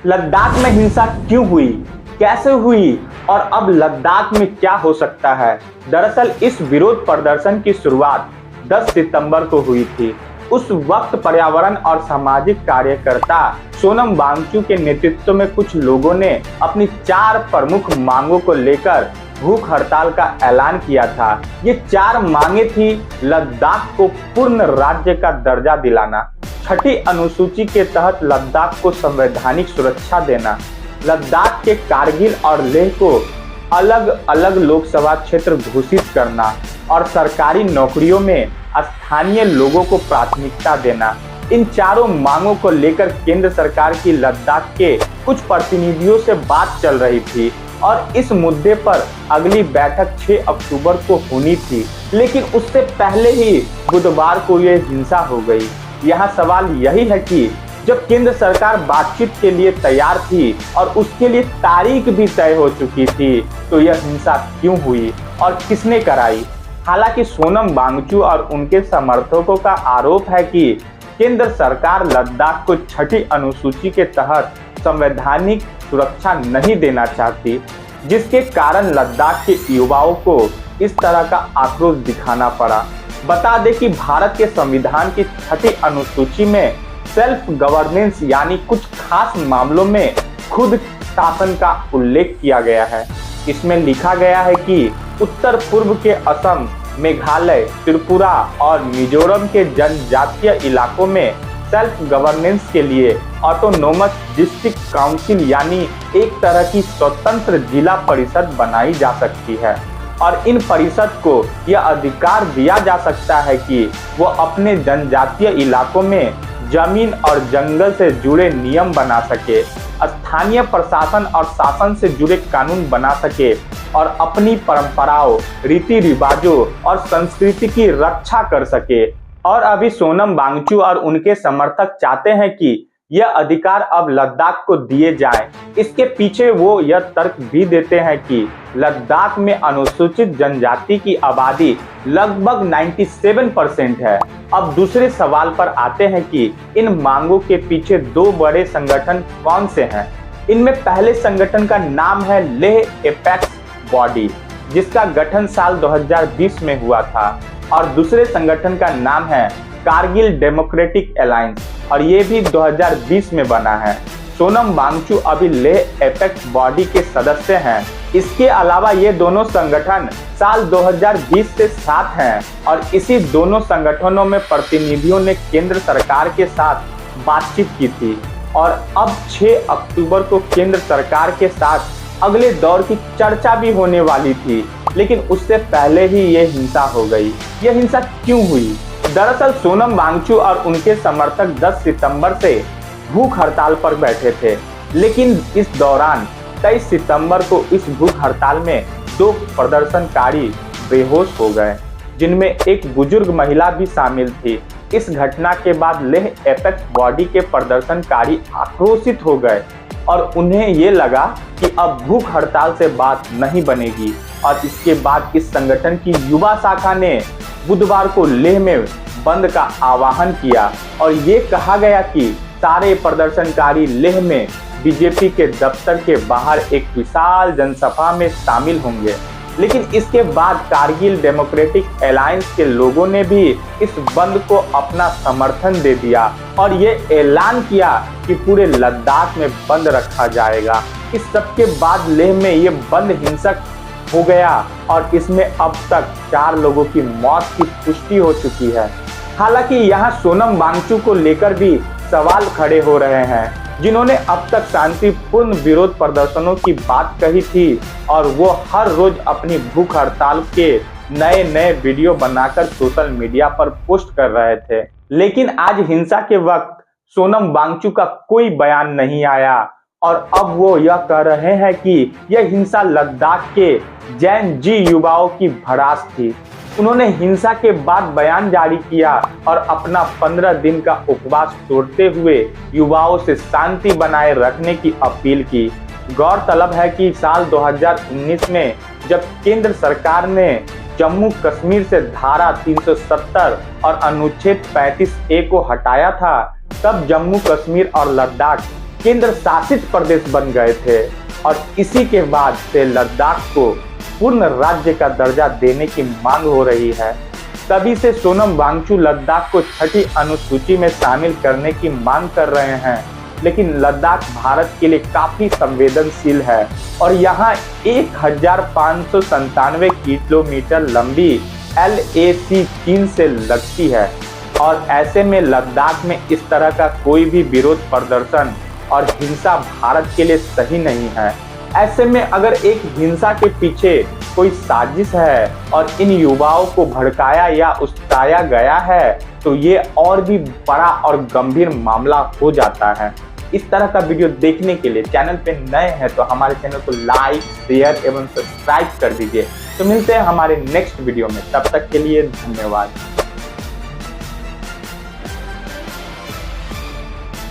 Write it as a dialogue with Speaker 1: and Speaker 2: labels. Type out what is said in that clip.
Speaker 1: लद्दाख में हिंसा क्यों हुई, कैसे हुई और अब लद्दाख में क्या हो सकता है। दरअसल इस विरोध प्रदर्शन की शुरुआत 10 सितंबर को हुई थी। उस वक्त पर्यावरण और सामाजिक कार्यकर्ता सोनम वांगचुक के नेतृत्व में कुछ लोगों ने अपनी 4 प्रमुख मांगों को लेकर भूख हड़ताल का ऐलान किया था। ये 4 मांगे थी: लद्दाख को पूर्ण राज्य का दर्जा दिलाना, 6ठी अनुसूची के तहत लद्दाख को संवैधानिक सुरक्षा देना, लद्दाख के कारगिल और लेह को अलग अलग लोकसभा क्षेत्र घोषित करना और सरकारी नौकरियों में स्थानीय लोगों को प्राथमिकता देना। इन चारों मांगों को लेकर केंद्र सरकार की लद्दाख के कुछ प्रतिनिधियों से बात चल रही थी और इस मुद्दे पर अगली बैठक 6 अक्टूबर को होनी थी, लेकिन उससे पहले ही बुधवार को यह हिंसा हो गई। यहाँ सवाल यही है कि जब केंद्र सरकार बातचीत के लिए तैयार थी और उसके लिए तारीख भी तय हो चुकी थी, तो यह हिंसा क्यों हुई और किसने कराई। हालांकि सोनम वांगचुक और उनके समर्थकों का आरोप है कि केंद्र सरकार लद्दाख को 6ठी अनुसूची के तहत संवैधानिक सुरक्षा नहीं देना चाहती, जिसके कारण लद्दाख के युवाओं को इस तरह का आक्रोश दिखाना पड़ा। बता दें कि भारत के संविधान की 6ठी अनुसूची में सेल्फ गवर्नेंस यानी कुछ खास मामलों में खुद शासन का उल्लेख किया गया है। इसमें लिखा गया है कि उत्तर पूर्व के असम, मेघालय, त्रिपुरा और मिजोरम के जनजातीय इलाकों में सेल्फ गवर्नेंस के लिए ऑटोनोमस डिस्ट्रिक्ट काउंसिल यानी एक तरह की स्वतंत्र जिला परिषद बनाई जा सकती है और इन परिषद को यह अधिकार दिया जा सकता है कि वो अपने जनजातीय इलाकों में जमीन और जंगल से जुड़े नियम बना सके, स्थानीय प्रशासन और शासन से जुड़े कानून बना सके और अपनी परंपराओं, रीति रिवाजों और संस्कृति की रक्षा कर सके। और अभी सोनम वांगचुक और उनके समर्थक चाहते हैं कि यह अधिकार अब लद्दाख को दिए जाएं। इसके पीछे वो यह तर्क भी देते हैं कि लद्दाख में अनुसूचित जनजाति की आबादी लगभग 97% है। अब दूसरे सवाल पर आते हैं कि इन मांगों के पीछे 2 बड़े संगठन कौन से हैं। इनमें पहले संगठन का नाम है लेह एपेक्स बॉडी, जिसका गठन साल 2020 में हुआ था, और दूसरे संगठन का नाम है कारगिल डेमोक्रेटिक अलायंस और ये भी 2020 में बना है। सोनम वांगचुक अभी लेह एपेक्स बॉडी के सदस्य हैं। इसके अलावा ये दोनों संगठन साल 2020 से साथ हैं और इसी दोनों संगठनों में प्रतिनिधियों ने केंद्र सरकार के साथ बातचीत की थी और अब 6 अक्टूबर को केंद्र सरकार के साथ अगले दौर की चर्चा भी होने वाली थी, लेकिन उससे पहले ही ये हिंसा हो गई। यह हिंसा क्यों हुई? दरअसल सोनम वांगचुक और उनके समर्थक 10 सितंबर से भूख हड़ताल पर बैठे थे, लेकिन इस दौरान 23 सितंबर को इस भूख हड़ताल में 2 प्रदर्शनकारी बेहोश हो गए, जिनमें एक बुजुर्ग महिला भी शामिल थी। इस घटना के बाद लेह एपेक्स बॉडी के प्रदर्शनकारी आक्रोशित हो गए और उन्हें ये लगा कि अब भूख हड़ताल से बात नहीं बनेगी और इसके बाद इस संगठन की युवा शाखा ने बुधवार को लेह में बंद का आह्वान किया और ये कहा गया कि सारे प्रदर्शनकारी लेह में बीजेपी के दफ्तर के बाहर एक विशाल जनसभा में शामिल होंगे। लेकिन इसके बाद कारगिल डेमोक्रेटिक अलायंस के लोगों ने भी इस बंद को अपना समर्थन दे दिया और ये ऐलान किया कि पूरे लद्दाख में बंद रखा जाएगा। इस सब के बाद लेह में ये बंद हिंसक हो गया और इसमें अब तक 4 लोगों की मौत की पुष्टि हो चुकी है। हालांकि यहाँ सोनम वांगचुक को लेकर भी सवाल खड़े हो रहे हैं, जिन्होंने अब तक शांतिपूर्ण विरोध प्रदर्शनों की बात कही थी और वो हर रोज अपनी भूख हड़ताल के नए वीडियो बनाकर सोशल मीडिया पर पोस्ट कर रहे थे। लेकिन आज हिंसा के वक्त सोनम वांगचुक का कोई बयान नहीं आया और अब वो यह कह रहे हैं कि यह हिंसा लद्दाख के जैन जी युवाओं की भड़ास थी। उन्होंने हिंसा के बाद बयान जारी किया और अपना 15 दिन का उपवास तोड़ते हुए युवाओं से शांति बनाए रखने की अपील की। गौरतलब है कि साल 2019 में जब केंद्र सरकार ने जम्मू कश्मीर से धारा 370 और अनुच्छेद 35A को हटाया था, तब जम्मू कश्मीर और लद्दाख केंद्र शासित प्रदेश बन गए थे और इसी के बाद से लद्दाख को पूर्ण राज्य का दर्जा देने की मांग हो रही है। तभी से सोनम वांगचुक लद्दाख को छठी अनुसूची में शामिल करने की मांग कर रहे हैं, लेकिन लद्दाख भारत के लिए काफी संवेदनशील है और यहाँ 1597 किलोमीटर लंबी LAC चीन से लगती है और ऐसे में लद्दाख में इस तरह का कोई भी विरोध प्रदर्शन और हिंसा भारत के लिए सही नहीं है। ऐसे में अगर एक हिंसा के पीछे कोई साजिश है और इन युवाओं को भड़काया या उकसाया गया है तो ये और भी बड़ा और गंभीर मामला हो जाता है। इस तरह का वीडियो देखने के लिए चैनल पे नए हैं तो हमारे चैनल को लाइक, शेयर एवं सब्सक्राइब कर दीजिए। तो मिलते हैं हमारे नेक्स्ट वीडियो में, तब तक के लिए धन्यवाद।